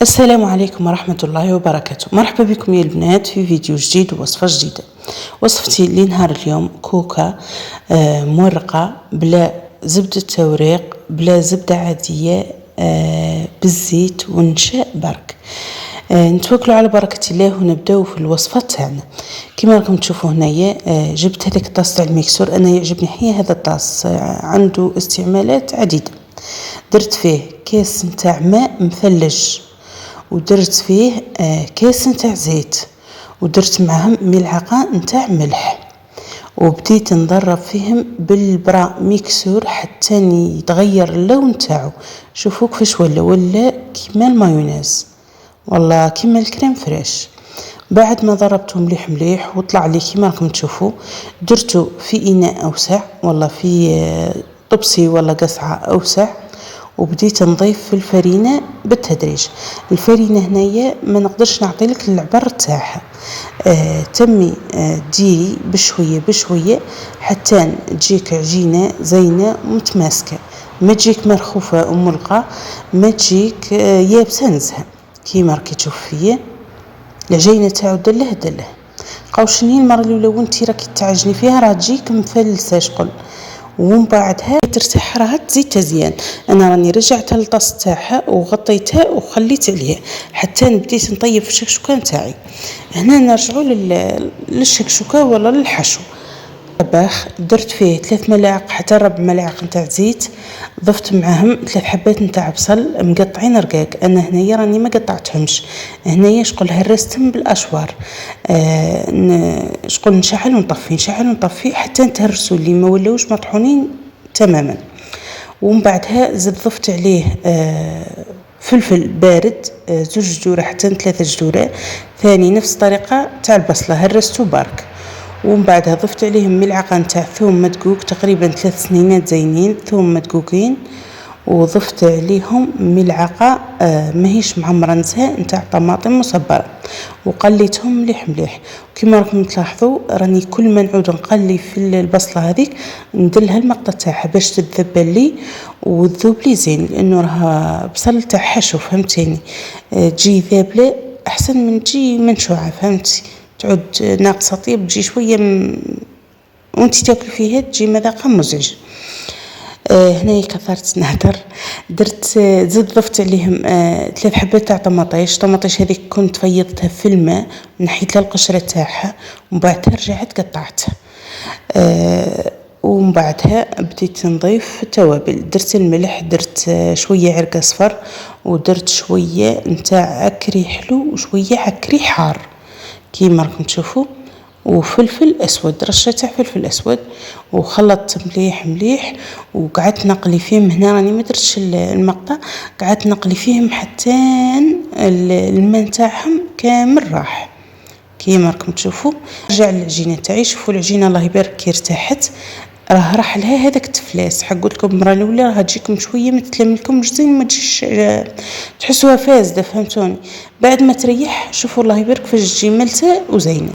السلام عليكم ورحمة الله وبركاته. مرحبا بكم يا البنات في فيديو جديد ووصفة جديدة. وصفتي لنهار اليوم كوكا مورقة بلا زبدة توريق بلا زبدة عادية، بالزيت والنشاء برك. نتوكلوا على بركة الله ونبداو في الوصفة تاعنا. كما راكم تشوفوا هنايا جبت هذاك الطاس تاع الميكسور. انا يعجبني هي هذا الطاس، عنده استعمالات عديدة. درت فيه كاس نتاع ماء مثلج، ودرت فيه كاس نتاع زيت، ودرت معهم ملعقه نتاع ملح، وبديت نضرب فيهم بالبرا ميكسور حتى يتغير اللون تاعو. شوفوا كيفاش ولا كيما المايونيز، والله كيما الكريم فريش. بعد ما ضربته مليح مليح وطلع لي كيما راكم تشوفوا، درته في اناء اوسع، والله في طبسي ولا قصعه اوسع، وبديت نضيف في الفرينه بالتدريج. الفرينه هنايا ما نقدرش نعطي لك العبر تاعها، تمي ديري بشويه بشويه حتى تجيك عجينه زينه متماسكه، ما تجيك مرخوفه وملقه، ما تجيك يابسه نزهه. كيما راكي تشوف فيا العجينه تاعو دله قوشني المره الاولى وانتي راكي تعجني فيها راه تجيك مفلسه شغل، ومن بعدها ترتاح راها تزيد تزيان. انا راني رجعتها للطاس تاعها وغطيتها وخليت عليها حتى بديت نطيب في الشكشوكه نتاعي. هنا نرجعوا للشكشوكه ولا للحشو. طباخ درت فيه 3 ملاعق حتى 4 ملاعق نتاع زيت، ضفت معاهم 3 حبات نتاع بصل مقطعين رقاق. انا هنايا راني ما قطعتهمش، هنايا شغل هرستهم بالاشوار. شغل نشعل ونطفي حتى نتهرسوا اللي ما ولاوش مطحونين تماما. ومن بعدها ضفت عليه فلفل بارد 2 جدوره حتى 3 جدوره، ثاني نفس الطريقه تاع البصله هرستو برك. ومن بعدها ضفت عليهم ملعقه نتاع ثوم مدقوق، تقريبا 3 سنينات زينين ثوم مدقوقين، وضفت عليهم ملعقه ماهيش معمره نزهه نتاع طماطم مصبره، وقليتهم مليح مليح. وكما راكم تلاحظوا راني كل ما نعود نقلي في البصله هذيك ندلها المقطه تاعها باش تتذبل لي وتذوب لي زين، لانه راها بصل تاع حشو فهمتيني. تجي ذابله احسن من تجي منشوعه، فهمتي، تعود ناقصه طيب، تجي شويه وانت تاكل فيها تجي مذاقها مزعج. هنا كثرت نهدر، درت زدت ضفت عليهم 3 حبات تاع طماطيش هذيك كنت فيضتها في الماء ونحيت لها القشره تاعها، ومن بعدها رجعت قطعتها. ومن بعدها بديت نضيف التوابل، درت الملح، درت شويه عرق اصفر، ودرت شويه نتاع عكري حلو وشويه عكري حار كيما راكم تشوفوا، وفلفل اسود، رشه تاع فلفل اسود، وخلطت مليح مليح وقعدت نقلي فيهم. هنا راني ما درتش المقطع، قعدت نقلي فيهم حتى الماء تاعهم كامل راح كيما راكم تشوفوا. رجع العجينه تاعي، شوفوا العجينه الله يبارك كي ارتاحت، راه راح لها هذاك التفلاس. حق قلت لكم المره الاولى راح تجيكم شويه ما تتلملكمش زين، ما تجيش تحسوها فاسده، فهمتوني. بعد ما تريح شوفوا الله يبارك فاش تجي ملته وزينه.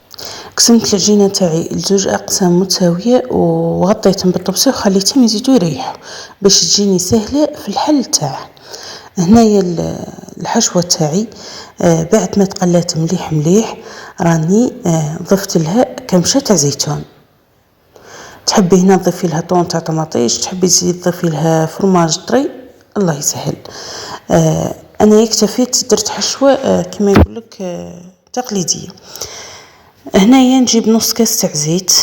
قسمت العجينه تاعي لزوج اقسام متساويه وغطيتهم بالطبسي وخليتهم يزيدوا يريحوا باش تجيني سهله في الحل تاعها. هنايا الحشوه تاعي بعد ما تقلات مليح مليح راني ضفت لها كمشه تاع زيتون. تحبي هنا تضيفي لها طون تاع طماطيش، تحبي تزيد تضيفي لها فرماج طري، الله يسهل. انا اكتفيت درت حشوه كما يقول لك تقليديه. هنايا نجيب نص كاس تاع زيت،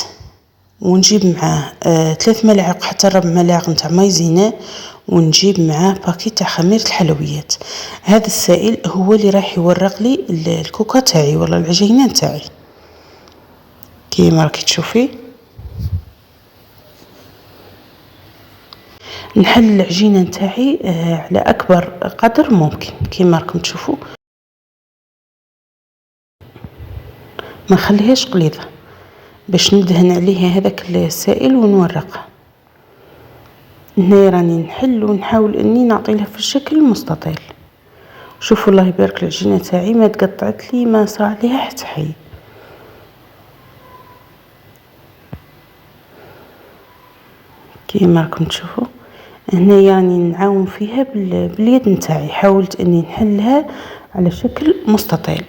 ونجيب معاه 3 ملاعق حتى 4 ملاعق نتاع مايزينا، ونجيب معاه باكي تاع خميره الحلويات. هذا السائل هو اللي راح يورق لي الكوكا تاعي ولا العجينه تاعي كيما راكي تشوفي. نحل العجينه نتاعي على اكبر قدر ممكن كيما راكم تشوفوا، ما نخليهاش قليظه باش ندهن عليها هذاك السائل ونورقها. هنا راني نحل ونحاول اني نعطي لها في الشكل المستطيل. شوفوا الله يبارك العجينه تاعي ما تقطعت لي، ما صرع ليها حتى حي. كيما راكم تشوفوا هنا يعني نعاون فيها باليد نتاعي، حاولت اني نحلها على شكل مستطيل.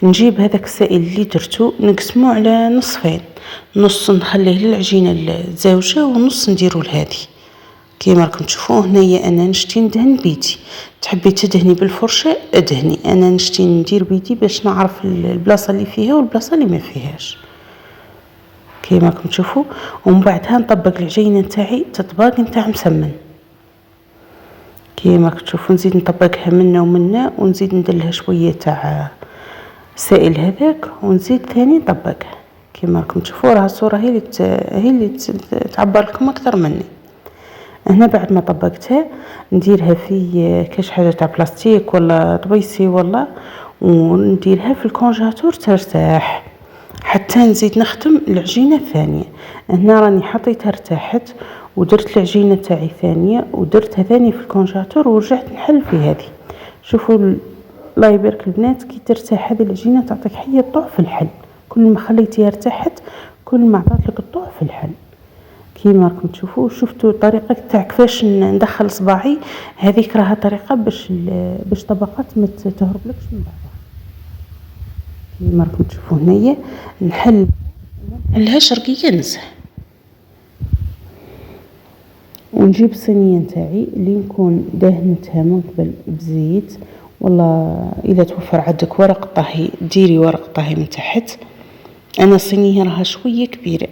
نجيب هذاك السائل اللي درتو نقسموه على نصفين، نص نخليه للعجينه الزاوجه ونص نديرو لهذه. كيما راكم تشوفوا هنايا انا نشتي ندهن بيدي، تحبي تدهني بالفرشه ادهني، انا نشتي ندير بيدي باش نعرف البلاصه اللي فيها والبلاصه اللي ما فيهاش كيما راكم تشوفوا. ومن بعدها نطبق العجينه نتاعي تطباق نتاع مسمن كيما راكم تشوفوا. نزيد نطبقها منا ومنا ونزيد ندلها شويه تاع السائل هذاك ونزيد ثاني نطبقها كيما راكم تشوفوا. راه الصوره هي اللي تعبر لكم اكثر مني. هنا بعد ما طبقتها نديرها في كاش حاجه تاع بلاستيك ولا طبيسي ولا، ونديرها في الكونجاتور ترتاح حتى نزيد نختم العجينه الثانيه. هنا راني حطيتها ارتاحت ودرت العجينه تاعي ثانيه ودرتها ثاني في الكونجاتور ورجعت نحل في هذه. شوفوا الله يبارك البنات كي ترتاح هذه العجينه تعطيك حيه الطوع في الحل، كل ما خليتيها ارتاحت كل ما عطات لك الطوع في الحل كيما راكم تشوفوا. شفتوا الطريقه تاع كيفاش ندخل صباعي، هذيك راها طريقه باش طبقات ما تهربلكش من بعضها كيما راكم تشوفوا. هنايا نحلها شرقيه نزح، ونجيب الصينيه نتاعي اللي نكون دهنتها من قبل بزيت، والله اذا توفر عندك ورق طهي ديري ورق طهي من تحت. انا الصينيه راها شويه كبيره،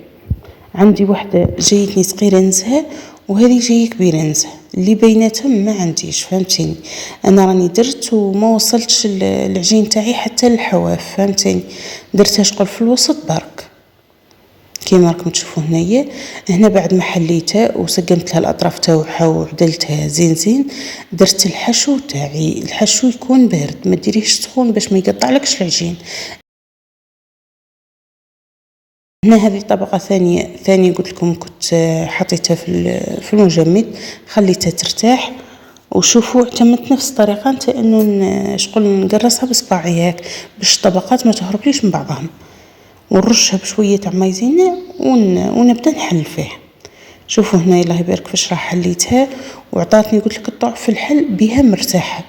عندي وحده جايتني صغيره نزهه وهذه جايه كبيره نزهه، اللي بيناتهم ما عنديش فهمتيني. انا راني درت وما وصلتش العجين تاعي حتى للحواف فهمتيني، درتها شغل في الوسط برك كيما راكم تشوفوا. هنا بعد ما حليتها وسقمت لها الاطراف تاعها وعدلتها زين درت الحشو تاعي. الحشو يكون بارد ما ديريهش سخون باش ما يقطعلكش العجين. هنا هذه طبقه ثانيه قلت لكم كنت حطيتها في المجمد خليتها ترتاح. وشوفوا اعتمدت نفس الطريقه نتا انه شغل نقرصها بصباعي هيك باش الطبقات ما تهربليش من بعضهم، ونرشها بشويه تاع مايزينا ونبدا نحل فيها. شوفوا هنا الله يبارك كيفاش راح حليتها وعطاتني قلت لك الطوع في الحل بها مرتاحه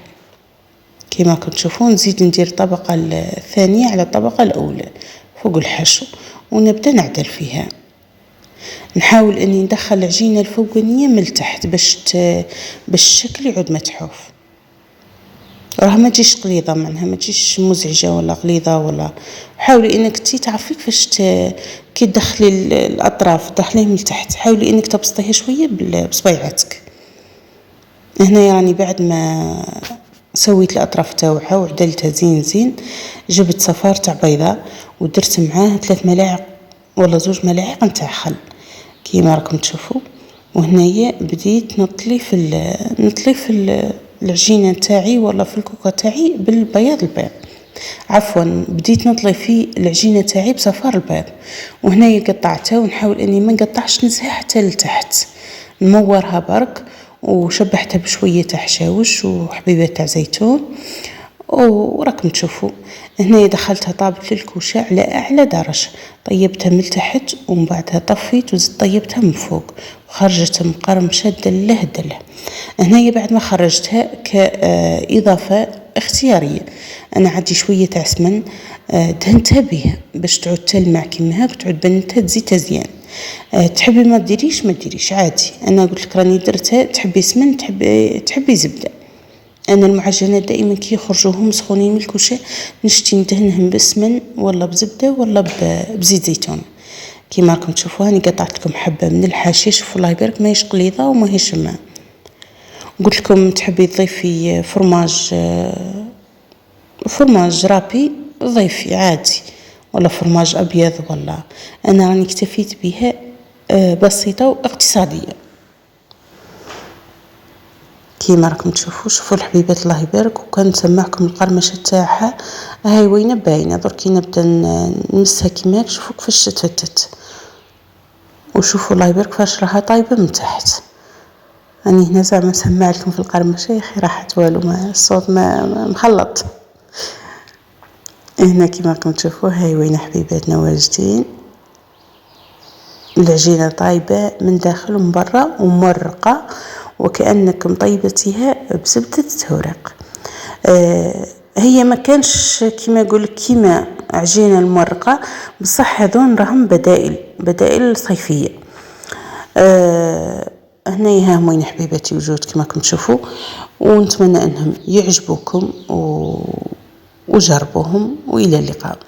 كيما كنت تشوفوا. نزيد ندير الطبقه الثانيه على الطبقه الاولى فوق الحشو ونبدا نعدل فيها. نحاول اني ندخل العجينه الفوقانيه من تحت باش الشكل يعود متحوف، راه ما تجيش قليظه معناها ما تجيش مزعجه ولا قليظه ولا. حاولي انك تعرفي كيفاش كي تدخلي الاطراف تدخليه من تحت، حاولي انك تبسطيها شويه بصبيعاتك. هنا راني بعد ما سويت الاطراف تاعها وعدلتها زين جبت صفار تاع بيضه ودرت معاه 3 ملاعق ولا 2 ملاعق نتاع خل كيما راكم تشوفوا. وهنايا بديت نطلي في العجينه نتاعي ولا في الكوكا تاعي بالبياض البيض، عفوا بديت نطلي في العجينه تاعي بصفار البيض. وهنايا قطعتها ونحاول اني ما نقطعش نزها حتى لتحت، نمورها برك وشبحتها بشويه تاع حشاوش وحبيبات تاع زيتون. وراكم تشوفوا هنا دخلتها طابت للكوشه على اعلى درجه، طيبتها من تحت ومن بعدها طفيت وزدت طيبتها من فوق وخرجت مقرمشه دله. هنا بعد ما خرجتها كاضافه اختياريه انا عندي شويه تاع سمن دهنتها بها باش تعود تلمع كيما هاك تعود بنتها تزيد زيان. تحبي ما ديريش عادي، انا قلت لك راني درتها. تحبي سمن تحبي زبده. انا المعجنات دائما كي يخرجوهم سخونين من الكوشه نشتي ندهنهم بسمن ولا بزبده ولا بزيت زيتون كيما راكم تشوفوا. هاني قطعت لكم حبه من الحاشيه، شوفوا الله يبارك ماهيش قليظه وماهيش ما. قلت لكم تحبي تضيفي فرماج رابي ضيفي عادي ولا فرماج ابيض ولا. انا راني اكتفيت بها بسيطه واقتصاديه كيما راكم تشوفوا. شوفوا الحبيبات الله يبارك. وكان نسمعكم القرمشه تاعها هاي وين باينه دركي نبدا نمسها كيما هاك. شوفوا كيفاش تفتت وشوفوا الله يبارك كيفاش راها طايبه من تحت. راني هنا زعما نسمع لكم في القرمشه يا اخي راحت والو ما الصوت ما مخلط. هنا كيما راكم تشوفوا هاي وين حبيباتنا واجدين، العجينه طايبه من داخل ومن برا ومرقه وكأنك مطيبتيها بزبدة التورق. هي ما كانش كيما يقول كيما عجينة المورقة، بصح هذون راهم بدائل صيفية. هنايا هاموين حبيباتي وجود كما كنتم تشوفوا، ونتمنى انهم يعجبوكم وجربوهم، والى اللقاء.